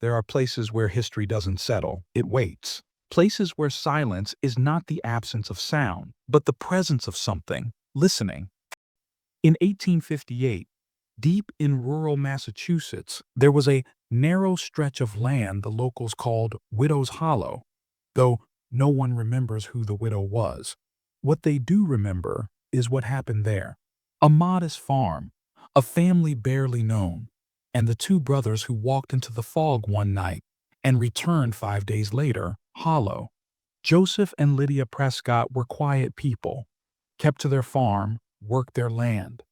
There are places where history doesn't settle, it waits. Places where silence is not the absence of sound, but the presence of something, listening. In 1858, deep in rural Massachusetts, there was a narrow stretch of land the locals called Widow's Hollow, though no one remembers who the widow was. What they do remember is what happened there. A modest farm, a family barely known, and the two brothers who walked into the fog one night and returned 5 days later, hollow. Joseph and Lydia Prescott were quiet people, kept to their farm, worked their land.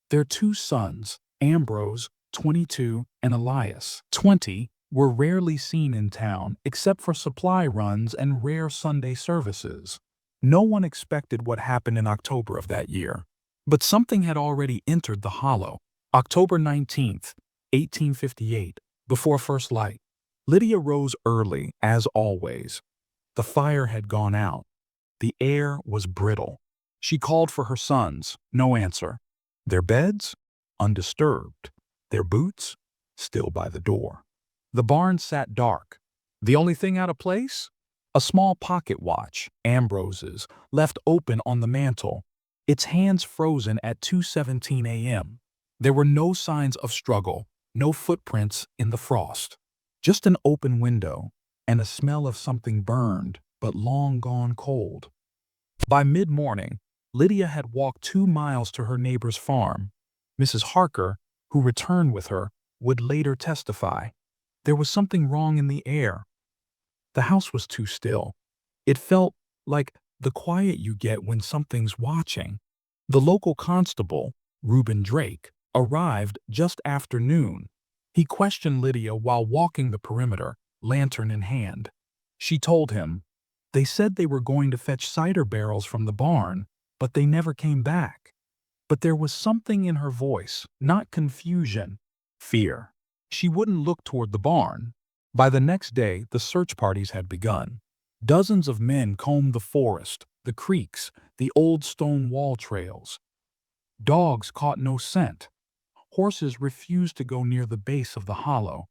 Their two sons, Ambrose, 22, and Elias, 20, were rarely seen in town except for supply runs and rare Sunday services. No one expected what happened in October of that year. But something had already entered the hollow. October 19th, 1858, before first light. Lydia rose early, as always. The fire had gone out. The air was brittle. She called for her sons, no answer. Their beds? Undisturbed. Their boots? Still by the door. The barn sat dark. The only thing out of place? A small pocket watch, Ambrose's, left open on the mantel, its hands frozen at 2:17 a.m. There were no signs of struggle, no footprints in the frost. Just an open window and a smell of something burned but long gone cold. By mid-morning, Lydia had walked 2 miles to her neighbor's farm. Mrs. Harker, who returned with her, would later testify. There was something wrong in the air. The house was too still. It felt like the quiet you get when something's watching. The local constable, Reuben Drake, arrived just after noon. He questioned Lydia while walking the perimeter, lantern in hand. She told him, "They said they were going to fetch cider barrels from the barn, but they never came back." But there was something in her voice, not confusion, fear. She wouldn't look toward the barn. By the next day, the search parties had begun. Dozens of men combed the forest, the creeks, the old stone wall trails. Dogs caught no scent. Horses refused to go near the base of the hollow.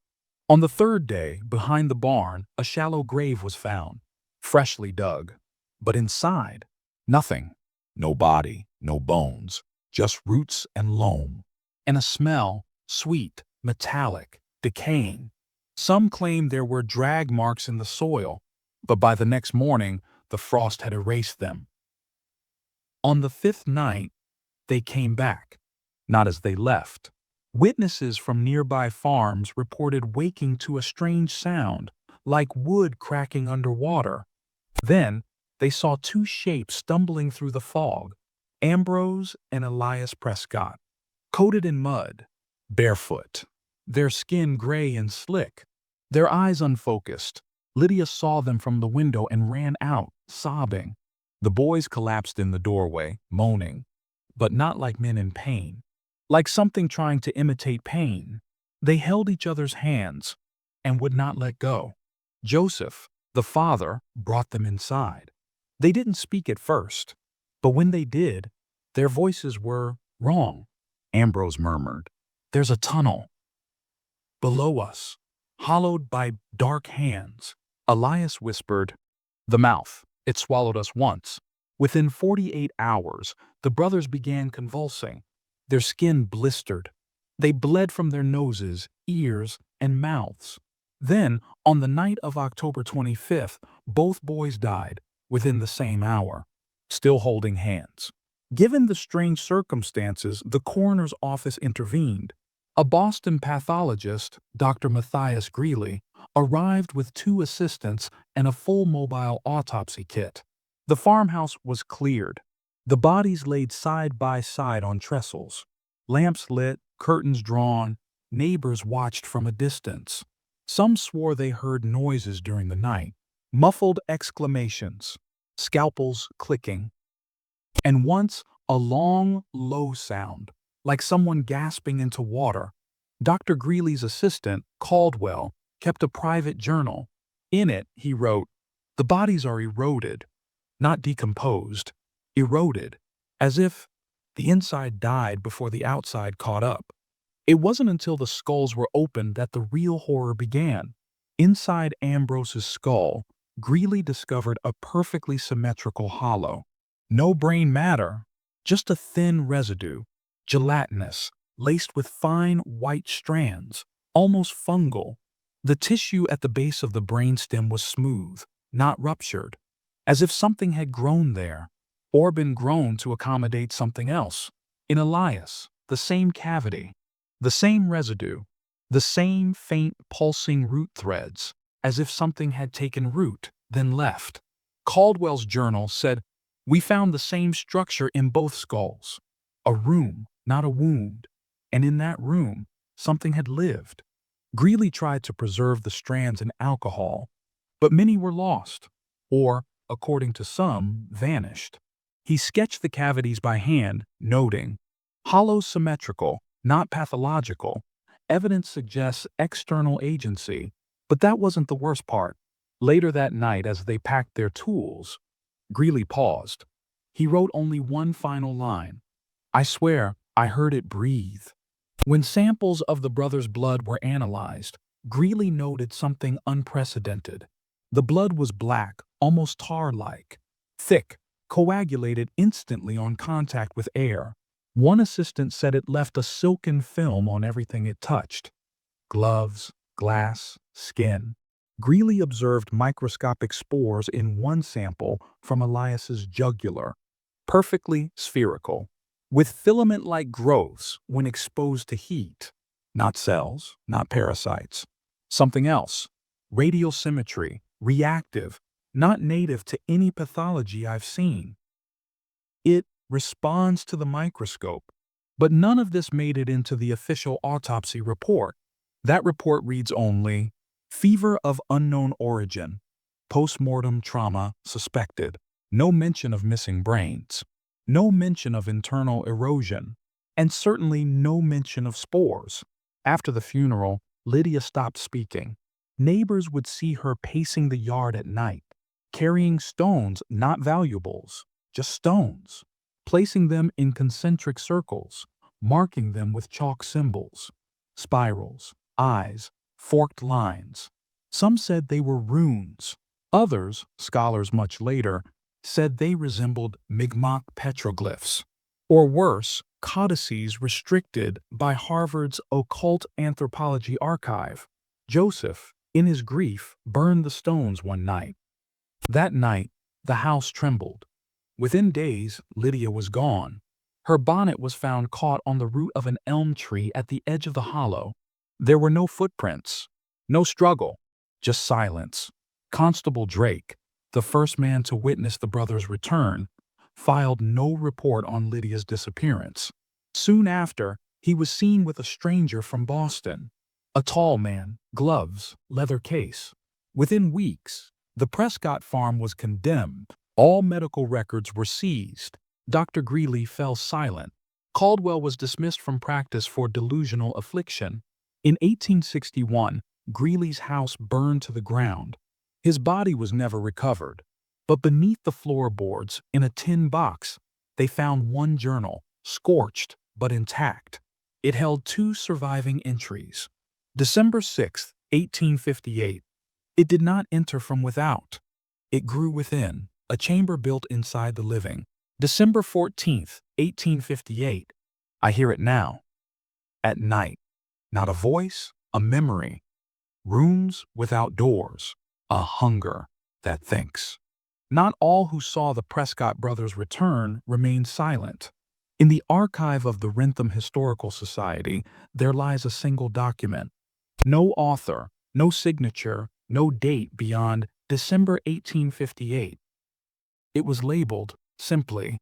On the third day, behind the barn, a shallow grave was found, freshly dug. But inside, nothing. No body, no bones, just roots and loam. And a smell, sweet, metallic, decaying. Some claimed there were drag marks in the soil, but by the next morning, the frost had erased them. On the fifth night, they came back, not as they left. Witnesses from nearby farms reported waking to a strange sound, like wood cracking underwater. Then, they saw two shapes stumbling through the fog, Ambrose and Elias Prescott, coated in mud, barefoot, their skin gray and slick, their eyes unfocused. Lydia saw them from the window and ran out, sobbing. The boys collapsed in the doorway, moaning, but not like men in pain, like something trying to imitate pain. They held each other's hands and would not let go. Joseph, the father, brought them inside. They didn't speak at first, but when they did, their voices were wrong. Ambrose murmured, "There's a tunnel below us, hollowed by dark hands." Elias whispered, "The mouth. It swallowed us once." Within 48 hours, the brothers began convulsing. Their skin blistered. They bled from their noses, ears, and mouths. Then, on the night of October 25th, both boys died within the same hour, still holding hands. Given the strange circumstances, the coroner's office intervened. A Boston pathologist, Dr. Matthias Greeley, arrived with 2 assistants and a full mobile autopsy kit. The farmhouse was cleared. The bodies laid side by side on trestles. Lamps lit, curtains drawn. Neighbors watched from a distance. Some swore they heard noises during the night, muffled exclamations, scalpels clicking, and once a long, low sound, like someone gasping into water. Dr. Greeley's assistant, Caldwell, kept a private journal. In it, he wrote, "The bodies are eroded, not decomposed, eroded, as if the inside died before the outside caught up." It wasn't until the skulls were opened that the real horror began. Inside Ambrose's skull, Greeley discovered a perfectly symmetrical hollow. No brain matter, just a thin residue, gelatinous, laced with fine white strands, almost fungal. The tissue at the base of the brainstem was smooth, not ruptured, as if something had grown there, or been grown to accommodate something else. In Elias, the same cavity, the same residue, the same faint pulsing root threads, as if something had taken root, then left. Caldwell's journal said, "We found the same structure in both skulls. A room, not a wound. And in that room, something had lived." Greeley tried to preserve the strands in alcohol, but many were lost, or, according to some, vanished. He sketched the cavities by hand, noting, "Hollow symmetrical, not pathological. Evidence suggests external agency." But that wasn't the worst part. Later that night, as they packed their tools, Greeley paused. He wrote only one final line. "I swear, I heard it breathe." When samples of the brothers' blood were analyzed, Greeley noted something unprecedented. The blood was black, almost tar-like, thick, coagulated instantly on contact with air. One assistant said it left a silken film on everything it touched. Gloves, glass, skin. Greeley observed microscopic spores in one sample from Elias's jugular, perfectly spherical, with filament-like growths when exposed to heat. Not cells, not parasites. Something else. Radial symmetry, reactive, not native to any pathology I've seen. It responds to the microscope. But none of this made it into the official autopsy report. That report reads only, "Fever of unknown origin. Post-mortem trauma suspected." No mention of missing brains. No mention of internal erosion. And certainly no mention of spores. After the funeral, Lydia stopped speaking. Neighbors would see her pacing the yard at night, carrying stones, not valuables, just stones, placing them in concentric circles, marking them with chalk symbols, spirals, eyes, forked lines. Some said they were runes. Others, scholars much later, said they resembled Mi'kmaq petroglyphs, or worse, codices restricted by Harvard's Occult Anthropology Archive. Joseph, in his grief, burned the stones one night. That night, the house trembled. Within days, Lydia was gone. Her bonnet was found caught on the root of an elm tree at the edge of the hollow. There were no footprints, no struggle, just silence. Constable Drake, the first man to witness the brothers' return, filed no report on Lydia's disappearance. Soon after, he was seen with a stranger from Boston. A tall man, gloves, leather case. Within weeks, the Prescott farm was condemned. All medical records were seized. Dr. Greeley fell silent. Caldwell was dismissed from practice for delusional affliction. In 1861, Greeley's house burned to the ground. His body was never recovered. But beneath the floorboards, in a tin box, they found one journal, scorched but intact. It held two surviving entries. December 6, 1858. It did not enter from without. It grew within, a chamber built inside the living. December 14th, 1858. I hear it now. At night. Not a voice, a memory. Rooms without doors. A hunger that thinks. Not all who saw the Prescott brothers return remained silent. In the archive of the Wrentham Historical Society, there lies a single document. No author, no signature, no date beyond December 1858. It was labeled, simply,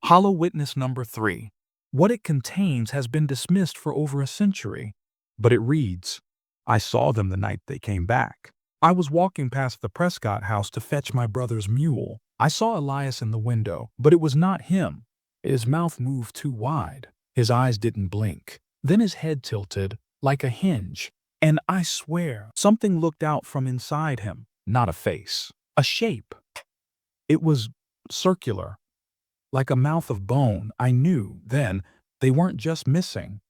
Hollow Witness Number 3. What it contains has been dismissed for over a century. But it reads, "I saw them the night they came back. I was walking past the Prescott house to fetch my brother's mule. I saw Elias in the window, but it was not him. His mouth moved too wide. His eyes didn't blink. Then his head tilted, like a hinge. And I swear, something looked out from inside him. Not a face. A shape. It was circular. Like a mouth of bone. I knew, then, they weren't just missing.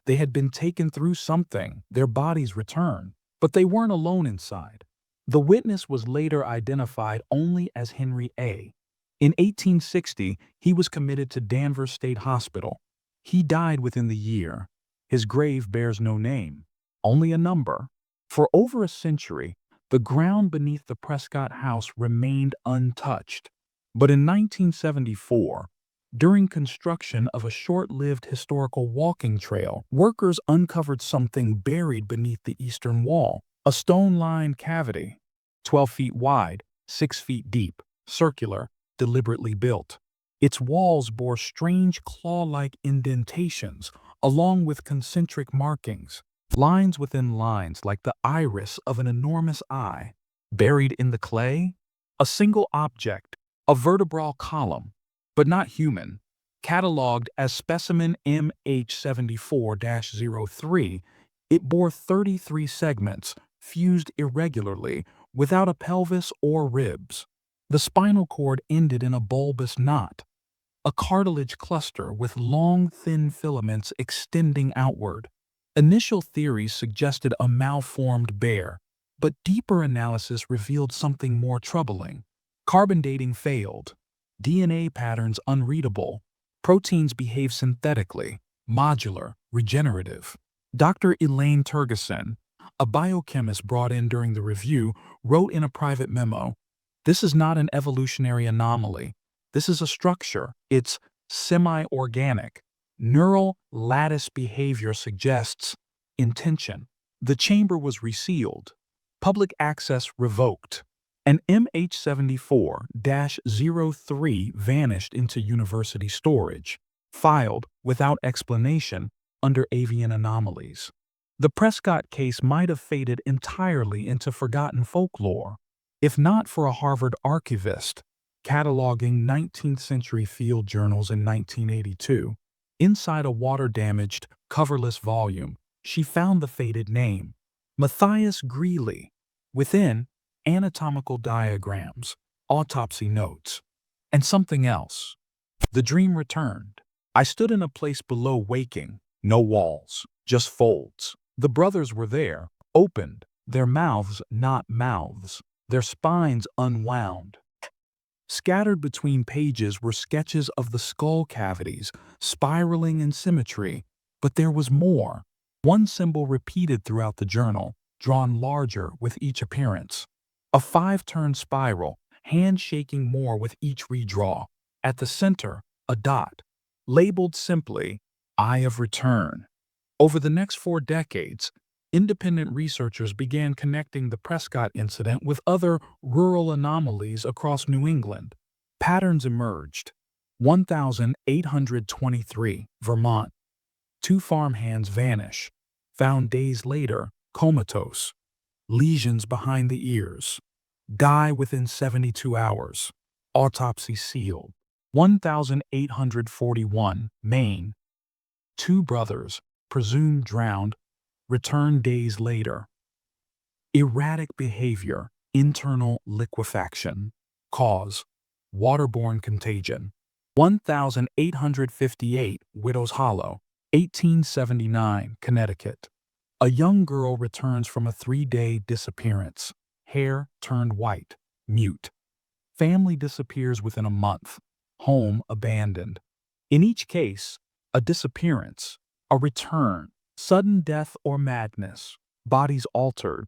They had been taken through something, their bodies returned, but they weren't alone inside. The witness was later identified only as Henry A. In 1860, he was committed to Danvers State Hospital. He died within the year. His grave bears no name, only a number. For over a century, the ground beneath the Prescott house remained untouched. But in 1974, during construction of a short-lived historical walking trail, workers uncovered something buried beneath the eastern wall, a stone-lined cavity, 12 feet wide, 6 feet deep, circular, deliberately built. Its walls bore strange claw-like indentations, along with concentric markings, lines within lines like the iris of an enormous eye. Buried in the clay? A single object, a vertebral column, but not human. Catalogued as specimen MH74-03, it bore 33 segments, fused irregularly, without a pelvis or ribs. The spinal cord ended in a bulbous knot, a cartilage cluster with long, thin filaments extending outward. Initial theories suggested a malformed bear, but deeper analysis revealed something more troubling. Carbon dating failed, DNA patterns unreadable, proteins behave synthetically, modular, regenerative. Dr. Elaine Tergeson, a biochemist brought in during the review, wrote in a private memo, "This is not an evolutionary anomaly. This is a structure. It's semi-organic. Neural lattice behavior suggests intention." The chamber was resealed, public access revoked, and MH74-03 vanished into university storage, filed without explanation under avian anomalies. The Prescott case might have faded entirely into forgotten folklore, if not for a Harvard archivist cataloging 19th-century field journals in 1982. Inside a water-damaged, coverless volume, she found the faded name, Matthias Greeley. Within, anatomical diagrams, autopsy notes, and something else. The dream returned. I stood in a place below waking, no walls, just folds. The brothers were there, opened, their mouths not mouths, their spines unwound. Scattered between pages were sketches of the skull cavities, spiraling in symmetry, but there was more. One symbol repeated throughout the journal, drawn larger with each appearance. A 5-turn spiral, hand shaking more with each redraw. At the center, a dot, labeled simply, Eye of Return. Over the next 4 decades, independent researchers began connecting the Prescott incident with other rural anomalies across New England. Patterns emerged. 1823, Vermont. 2 farmhands vanish, found days later, comatose. Lesions behind the ears. Die within 72 hours. Autopsy sealed. 1841, Maine. 2 brothers, presumed drowned, return days later. Erratic behavior, internal liquefaction. Cause, waterborne contagion. 1858, Widow's Hollow. 1879, Connecticut. A young girl returns from a 3-day disappearance. Hair turned white, mute. Family disappears within a month. Home abandoned. In each case, a disappearance, a return, sudden death or madness, bodies altered,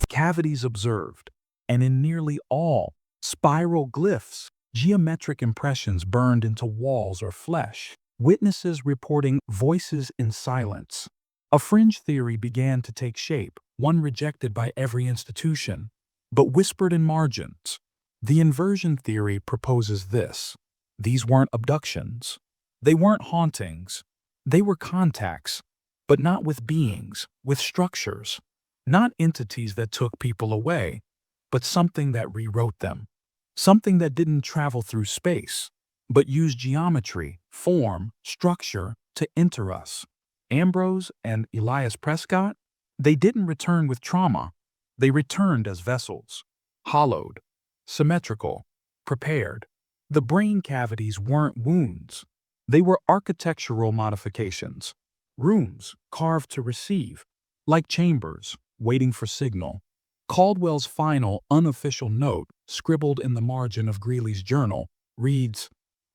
cavities observed, and in nearly all, spiral glyphs, geometric impressions burned into walls or flesh. Witnesses reporting voices in silence. A fringe theory began to take shape, one rejected by every institution, but whispered in margins. The inversion theory proposes this. These weren't abductions. They weren't hauntings. They were contacts, but not with beings, with structures. Not entities that took people away, but something that rewrote them. Something that didn't travel through space, but used geometry, form, structure to enter us. Ambrose and Elias Prescott, they didn't return with trauma. They returned as vessels, hollowed, symmetrical, prepared. The brain cavities weren't wounds. They were architectural modifications. Rooms carved to receive, like chambers, waiting for signal. Caldwell's final unofficial note, scribbled in the margin of Greeley's journal, reads,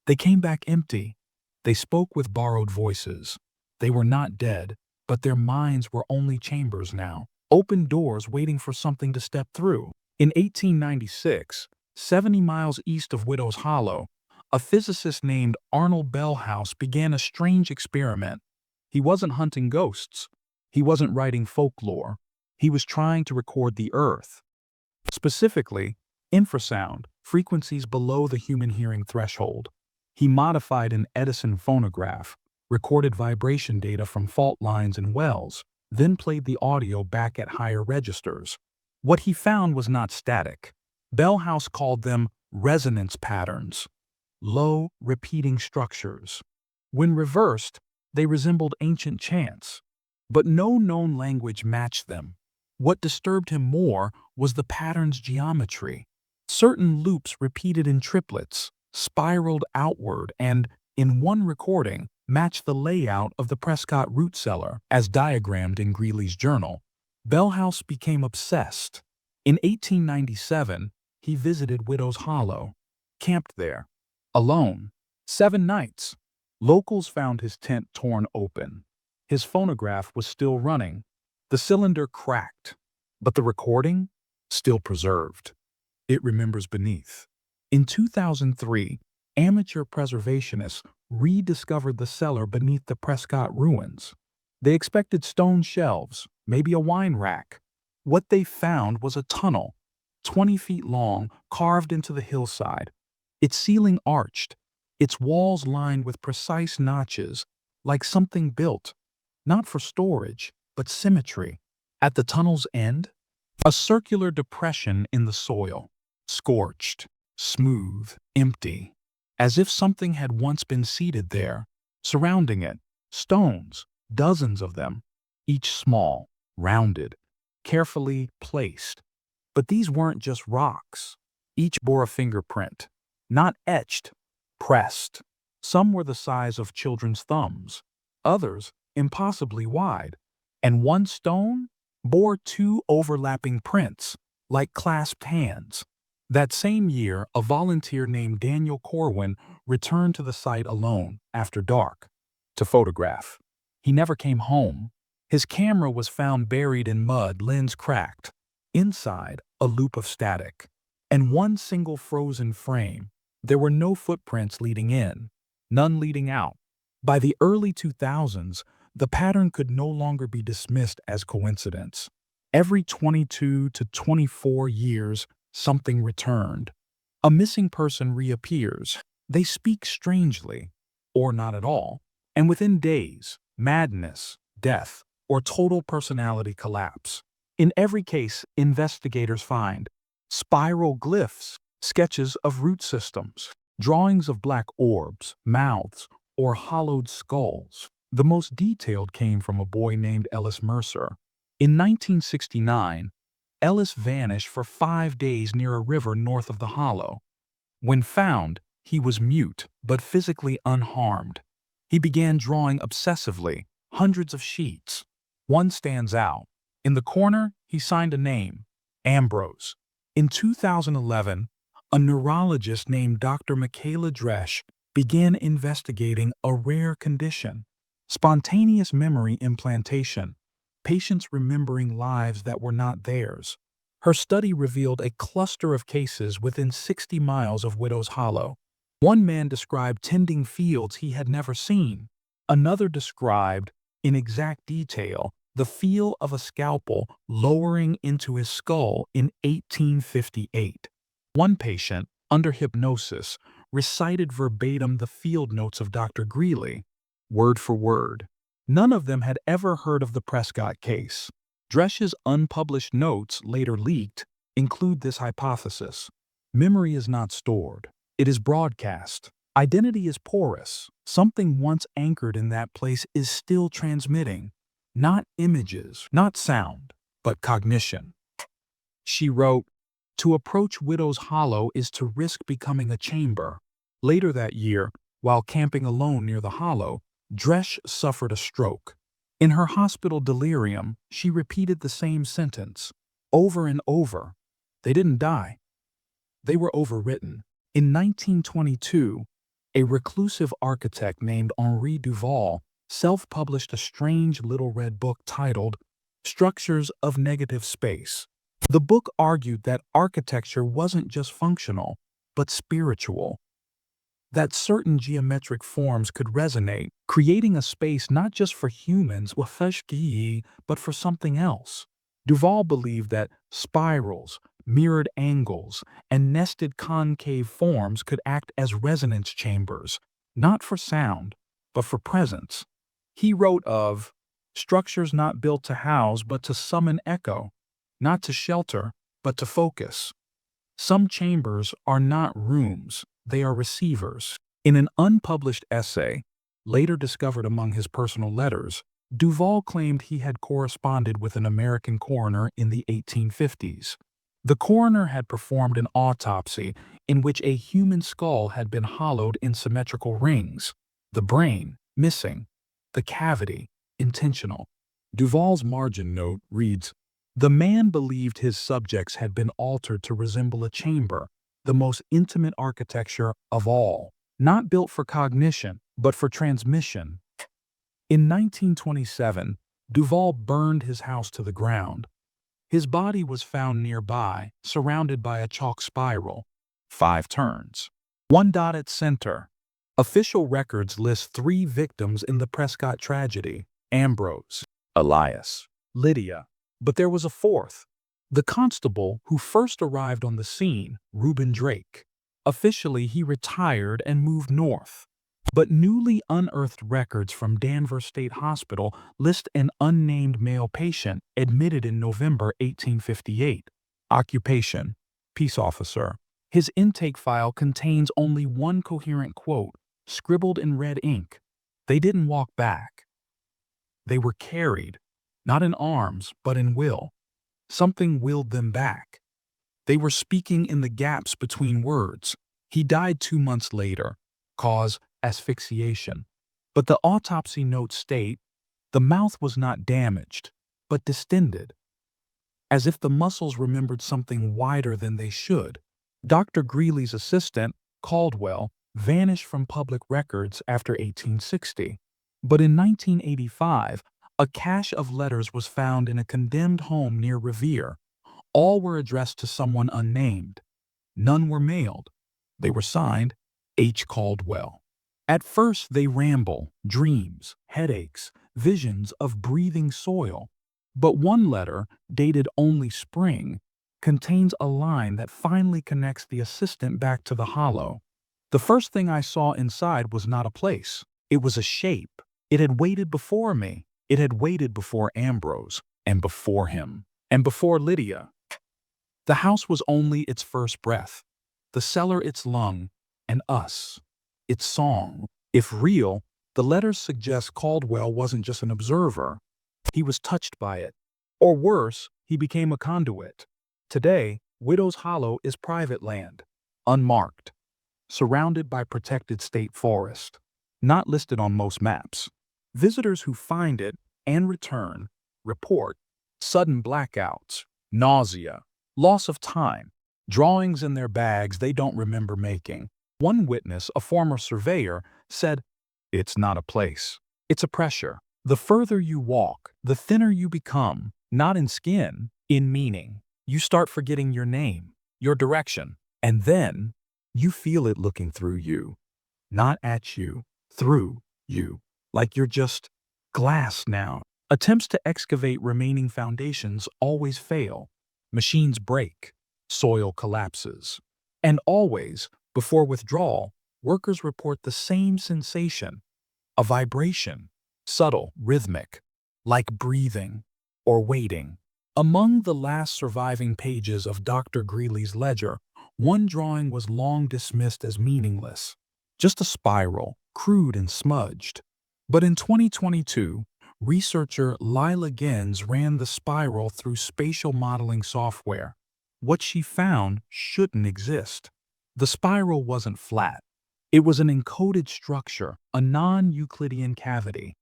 "They came back empty. They spoke with borrowed voices. They were not dead, but their minds were only chambers now, open doors waiting for something to step through." In 1896, 70 miles east of Widow's Hollow, a physicist named Arnold Bellhouse began a strange experiment. He wasn't hunting ghosts. He wasn't writing folklore. He was trying to record the Earth. Specifically, infrasound, frequencies below the human hearing threshold. He modified an Edison phonograph, recorded vibration data from fault lines and wells, then played the audio back at higher registers. What he found was not static. Bellhouse called them resonance patterns, low, repeating structures. When reversed, they resembled ancient chants, but no known language matched them. What disturbed him more was the pattern's geometry. Certain loops repeated in triplets, spiraled outward, and, in one recording, matched the layout of the Prescott root cellar, as diagrammed in Greeley's journal. Bellhouse became obsessed. In 1897, he visited Widow's Hollow, camped there, alone, 7 nights. Locals found his tent torn open. His phonograph was still running. The cylinder cracked, but the recording, still preserved. It remembers beneath. In 2003, amateur preservationists rediscovered the cellar beneath the Prescott ruins. They expected stone shelves, maybe a wine rack. What they found was a tunnel, 20 feet long, carved into the hillside. Its ceiling arched, its walls lined with precise notches, like something built, not for storage, but symmetry. At the tunnel's end, a circular depression in the soil, scorched, smooth, empty, as if something had once been seated there. Surrounding it, stones, dozens of them, each small, rounded, carefully placed. But these weren't just rocks. Each bore a fingerprint, not etched, pressed. Some were the size of children's thumbs, others impossibly wide, and one stone bore 2 overlapping prints, like clasped hands. That same year, a volunteer named Daniel Corwin returned to the site alone after dark to photograph. He never came home. His camera was found buried in mud, lens cracked. Inside, a loop of static, and one single frozen frame. There were no footprints leading in, none leading out. By the early 2000s, the pattern could no longer be dismissed as coincidence. Every 22 to 24 years, something returned. A missing person reappears. They speak strangely, or not at all, and within days, madness, death, or total personality collapse. In every case, investigators find spiral glyphs, sketches of root systems, drawings of black orbs, mouths, or hollowed skulls. The most detailed came from a boy named Ellis Mercer. In 1969, Ellis vanished for 5 days near a river north of the hollow. When found, he was mute but physically unharmed. He began drawing obsessively, hundreds of sheets. One stands out. In the corner, he signed a name, Ambrose. In 2011, a neurologist named Dr. Michaela Dresch began investigating a rare condition, spontaneous memory implantation, patients remembering lives that were not theirs. Her study revealed a cluster of cases within 60 miles of Widow's Hollow. One man described tending fields he had never seen. Another described, in exact detail, the feel of a scalpel lowering into his skull in 1858. One patient, under hypnosis, recited verbatim the field notes of Dr. Greeley, word for word. None of them had ever heard of the Prescott case. Dresch's unpublished notes, later leaked, include this hypothesis. Memory is not stored. It is broadcast. Identity is porous. Something once anchored in that place is still transmitting. Not images, not sound, but cognition. She wrote, "To approach Widow's Hollow is to risk becoming a chamber." Later that year, while camping alone near the hollow, Dresch suffered a stroke. In her hospital delirium, she repeated the same sentence, over and over. They didn't die. They were overwritten. In 1922, a reclusive architect named Henri Duval self-published a strange little red book titled Structures of Negative Space. The book argued that architecture wasn't just functional, but spiritual, that certain geometric forms could resonate, creating a space not just for humans, but for something else. Duval believed that spirals, mirrored angles, and nested concave forms could act as resonance chambers, not for sound, but for presence. He wrote of structures not built to house but to summon echo, not to shelter, but to focus. Some chambers are not rooms, they are receivers. In an unpublished essay, later discovered among his personal letters, Duval claimed he had corresponded with an American coroner in the 1850s. The coroner had performed an autopsy in which a human skull had been hollowed in symmetrical rings, the brain missing, the cavity intentional. Duval's margin note reads, "The man believed his subjects had been altered to resemble a chamber, the most intimate architecture of all, not built for cognition, but for transmission." In 1927, Duval burned his house to the ground. His body was found nearby, surrounded by a chalk spiral. 5 turns. One dot at center. Official records list 3 victims in the Prescott tragedy: Ambrose, Elias, Lydia. But there was a 4th. The constable who first arrived on the scene, Reuben Drake. Officially, he retired and moved north. But newly unearthed records from Danvers State Hospital list an unnamed male patient admitted in November 1858. Occupation: peace officer. His intake file contains only one coherent quote, scribbled in red ink. They didn't walk back. They were carried, not in arms, but in will. Something willed them back. They were speaking in the gaps between words. He died 2 months later. Cause: asphyxiation. But the autopsy notes state the mouth was not damaged, but distended, as if the muscles remembered something wider than they should. Dr. Greeley's assistant, Caldwell, vanished from public records after 1860. But in 1985, a cache of letters was found in a condemned home near Revere. All were addressed to someone unnamed. None were mailed. They were signed H. Caldwell. At first they ramble, dreams, headaches, visions of breathing soil. But one letter, dated only spring, contains a line that finally connects the assistant back to the hollow. "The first thing I saw inside was not a place. It was a shape. It had waited before me. It had waited before Ambrose, and before him, and before Lydia. The house was only its first breath, the cellar its lung, and us, its song." If real, the letters suggest Caldwell wasn't just an observer. He was touched by it. Or worse, he became a conduit. Today, Widow's Hollow is private land, unmarked, surrounded by protected state forest, not listed on most maps. Visitors who find it and return report sudden blackouts, nausea, loss of time, drawings in their bags they don't remember making. One witness, a former surveyor, said, "It's not a place. It's a pressure. The further you walk, the thinner you become, not in skin, in meaning. You start forgetting your name, your direction, and then you feel it looking through you. Not at you, through you. Like you're just glass now." Attempts to excavate remaining foundations always fail. Machines break. Soil collapses. And always, before withdrawal, workers report the same sensation: a vibration, subtle, rhythmic, like breathing or waiting. Among the last surviving pages of Dr. Greeley's ledger, one drawing was long dismissed as meaningless. Just a spiral, crude and smudged. But in 2022, researcher Lila Gens ran the spiral through spatial modeling software. What she found shouldn't exist. The spiral wasn't flat. It was an encoded structure, a non-Euclidean cavity.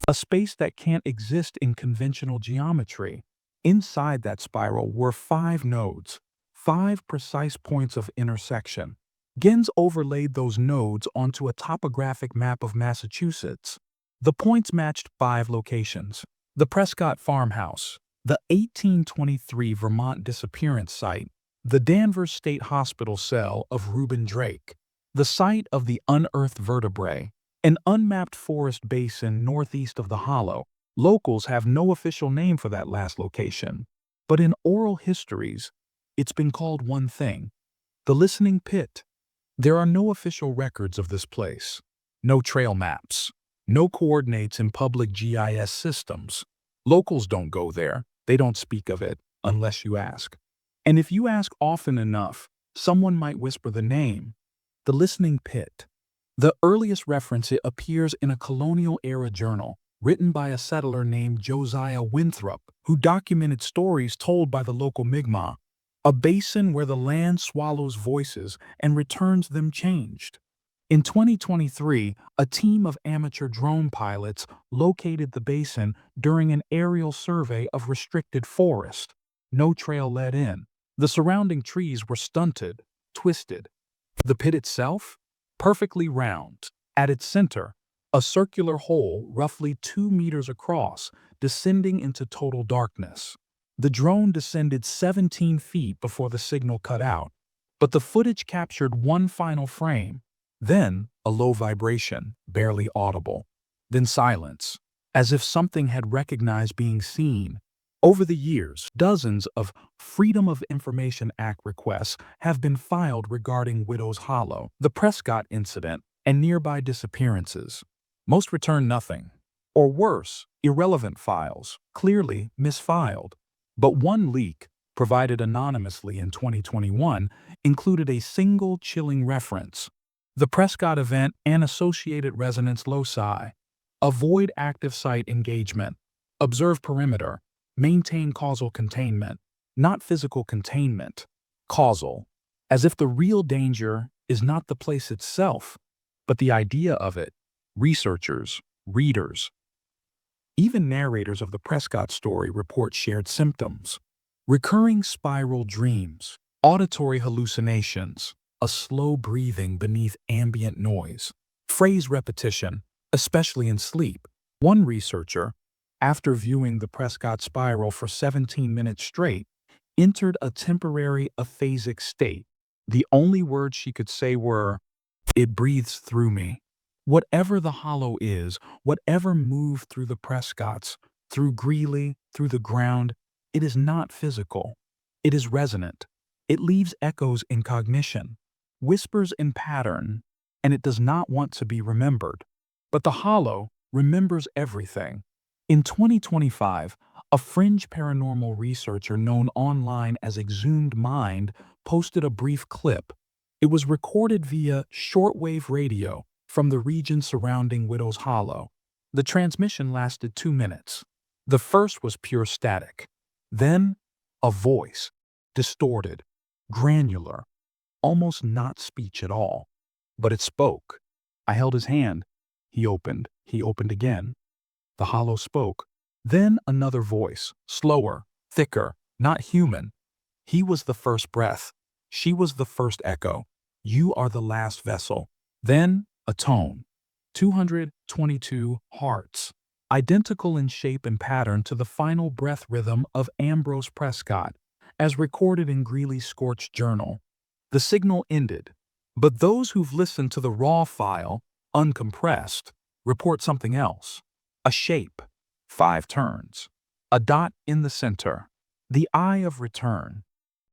a space that can't exist in conventional geometry. Inside that spiral were 5 nodes, 5 precise points of intersection. Gens overlaid those nodes onto a topographic map of Massachusetts. The points matched 5 locations: the Prescott farmhouse, the 1823 Vermont disappearance site, the Danvers State Hospital cell of Reuben Drake, the site of the unearthed vertebrae, an unmapped forest basin northeast of the hollow. Locals have no official name for that last location, but in oral histories, it's been called one thing: the Listening Pit. There are no official records of this place, no trail maps, no coordinates in public GIS systems. Locals don't go there, they don't speak of it, unless you ask. And if you ask often enough, someone might whisper the name: the Listening Pit. The earliest reference it appears in a colonial-era journal written by a settler named Josiah Winthrop, who documented stories told by the local Mi'kmaq, a basin where the land swallows voices and returns them changed. In 2023, a team of amateur drone pilots located the basin during an aerial survey of restricted forest. No trail led in. The surrounding trees were stunted, twisted. The pit itself? Perfectly round. At its center, a circular hole roughly 2 meters across, descending into total darkness. The drone descended 17 feet before the signal cut out, but the footage captured one final frame. Then, a low vibration, barely audible. Then silence, as if something had recognized being seen. Over the years, dozens of Freedom of Information Act requests have been filed regarding Widow's Hollow, the Prescott incident, and nearby disappearances. Most return nothing. Or worse, irrelevant files, clearly misfiled. But one leak, provided anonymously in 2021, included a single chilling reference: the Prescott event and associated resonance loci. Avoid active site engagement. Observe perimeter. Maintain causal containment. Not physical containment. Causal. As if the real danger is not the place itself, but the idea of it. Researchers, readers, even narrators of the Prescott story report shared symptoms: recurring spiral dreams, auditory hallucinations, a slow breathing beneath ambient noise, phrase repetition, especially in sleep. One researcher, after viewing the Prescott spiral for 17 minutes straight, entered a temporary aphasic state. The only words she could say were, "It breathes through me." Whatever the hollow is, whatever moved through the Prescotts, through Greeley, through the ground, it is not physical. It is resonant. It leaves echoes in cognition, whispers in pattern, and it does not want to be remembered. But the hollow remembers everything. In 2025, a fringe paranormal researcher known online as Exhumed Mind posted a brief clip. It was recorded via shortwave radio from the region surrounding Widow's Hollow. The transmission lasted 2 minutes. The first was pure static. Then, a voice, distorted, granular, almost not speech at all. But it spoke. I held his hand. He opened again. The hollow spoke. Then another voice, slower, thicker, not human. He was the first breath. She was the first echo. You are the last vessel. Then, a tone. 222 hearts. Identical in shape and pattern to the final breath rhythm of Ambrose Prescott, as recorded in Greeley's scorched journal. The signal ended, but those who've listened to the raw file, uncompressed, report something else. A shape, 5 turns, a dot in the center, the eye of return.